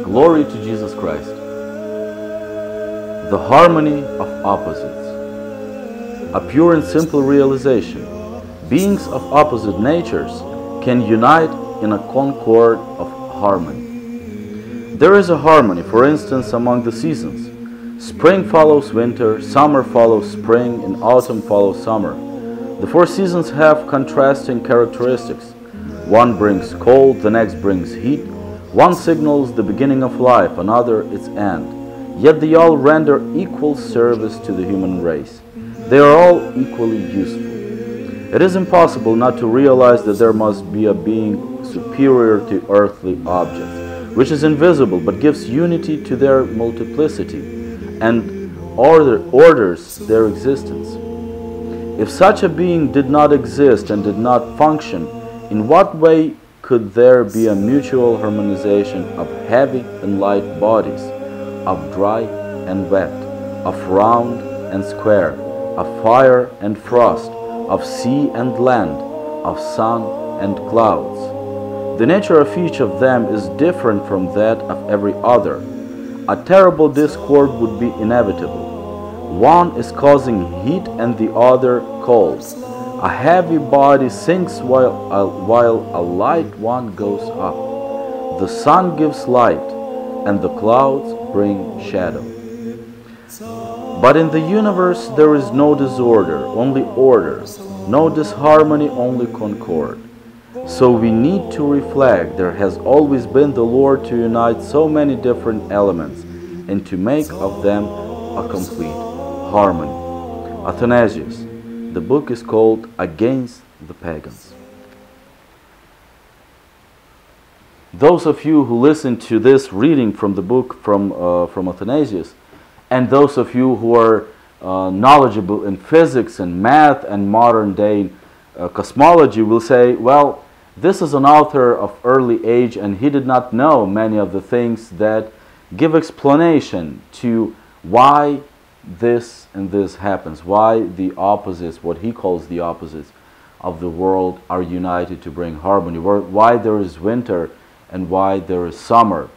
Glory to Jesus Christ. The harmony of opposites. A pure and simple realization. Beings of opposite natures can unite in a concord of harmony. There is a harmony, for instance, among the seasons. Spring follows winter, summer follows spring, and autumn follows summer. The four seasons have contrasting characteristics. One brings cold, the next brings heat. One signals the beginning of life, another its end. Yet they all render equal service to the human race. They are all equally useful. It is impossible not to realize that there must be a being superior to earthly objects, which is invisible but gives unity to their multiplicity and orders their existence. If such a being did not exist and did not function, in what way could there be a mutual harmonization of heavy and light bodies, of dry and wet, of round and square, of fire and frost, of sea and land, of sun and clouds? The nature of each of them is different from that of every other. A terrible discord would be inevitable. One is causing heat and the other cold. A heavy body sinks while a light one goes up. The sun gives light, and the clouds bring shadow. But in the universe there is no disorder, only order, no disharmony, only concord. So we need to reflect there has always been the Lord to unite so many different elements and to make of them a complete harmony. Athanasius. The book is called Against the Pagans. Those of you who listen to this reading from the book from Athanasius, and those of you who are knowledgeable in physics and math and modern day cosmology will say, well, this is an author of early age and he did not know many of the things that give explanation to why this and this happens, why the opposites, what he calls the opposites of the world, are united to bring harmony, why there is winter and why there is summer,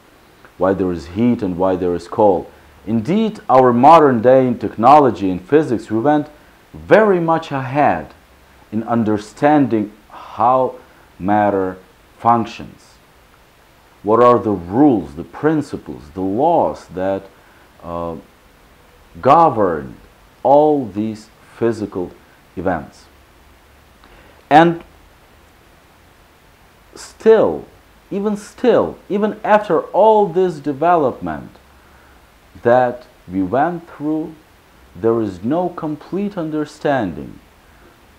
why there is heat and why there is cold. Indeed, our modern day in technology and physics, we went very much ahead in understanding how matter functions. What are the rules, the principles, the laws that govern all these physical events. And even after all this development that we went through, there is no complete understanding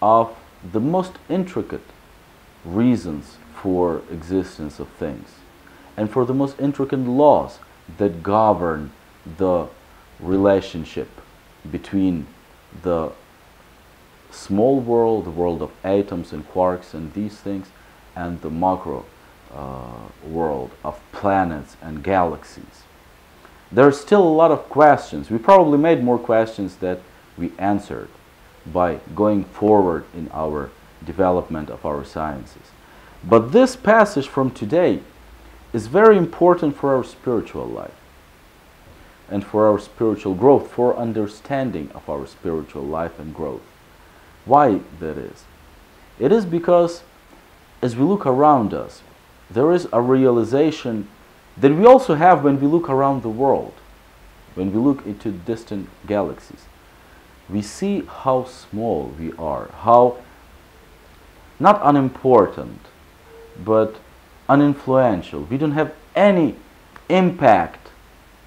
of the most intricate reasons for existence of things and for the most intricate laws that govern the relationship between the small world, the world of atoms and quarks and these things, and the macro world of planets and galaxies. There are still a lot of questions. We probably made more questions that we answered by going forward in our development of our sciences. But this passage from today is very important for our spiritual life and for our spiritual growth, for understanding of our spiritual life and growth. Why that is? It is because as we look around us, there is a realization that we also have when we look around the world, when we look into distant galaxies. We see how small we are, how not unimportant, but uninfluential. We don't have any impact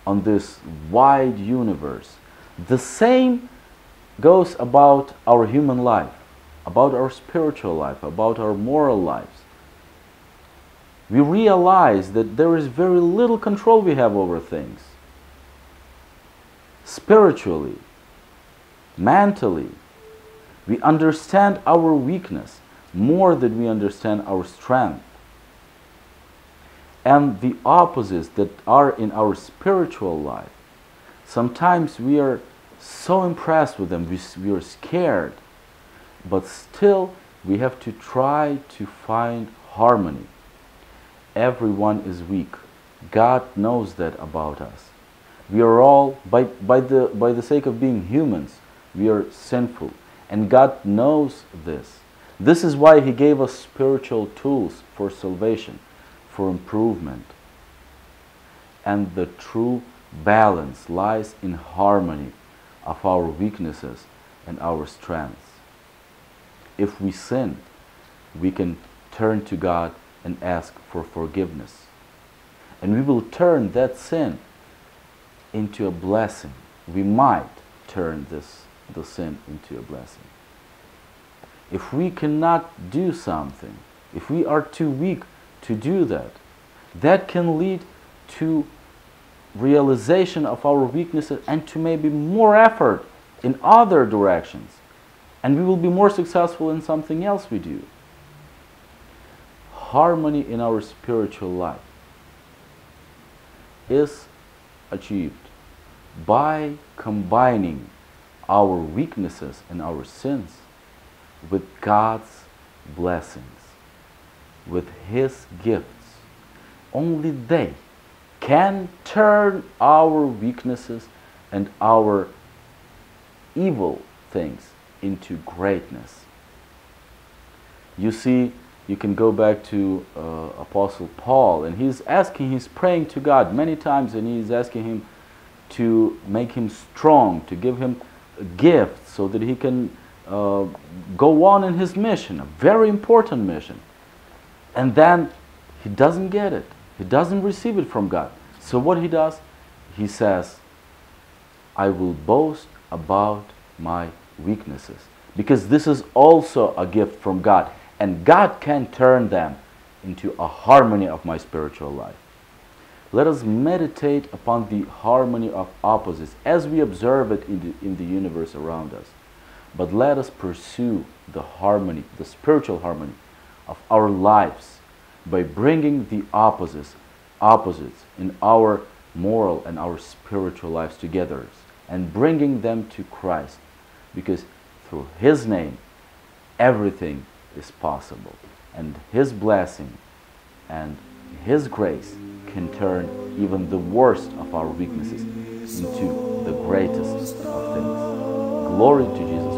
on this wide universe. The same goes about our human life, about our spiritual life, about our moral lives. We realize that there is very little control we have over things. Spiritually, mentally, we understand our weakness more than we understand our strength. And the opposites that are in our spiritual life, sometimes we are so impressed with them, we are scared, but still we have to try to find harmony. Everyone is weak. God knows that about us. We are all, by the sake of being humans, we are sinful. And God knows this. This is why He gave us spiritual tools for salvation, for improvement. And the true balance lies in harmony of our weaknesses and our strengths. If we sin, we can turn to God and ask for forgiveness. And we will turn that sin into a blessing. We might turn the sin into a blessing. If we cannot do something, if we are too weak to do that, that can lead to realization of our weaknesses and to maybe more effort in other directions. And we will be more successful in something else we do. Harmony in our spiritual life is achieved by combining our weaknesses and our sins with God's blessings, with His gifts. Only they can turn our weaknesses and our evil things into greatness. You see, you can go back to Apostle Paul, and he's praying to God many times, and he's asking Him to make him strong, to give him a gift so that he can go on in his mission, a very important mission. And then he doesn't get it. He doesn't receive it from God. So what he does, he says, I will boast about my weaknesses, because this is also a gift from God, and God can turn them into a harmony of my spiritual life. Let us meditate upon the harmony of opposites as we observe it in the universe around us. But let us pursue the harmony, the spiritual harmony of our lives by bringing the opposites in our moral and our spiritual lives together and bringing them to Christ, because through His name everything is possible, and His blessing and His grace can turn even the worst of our weaknesses into the greatest of things. Glory to Jesus.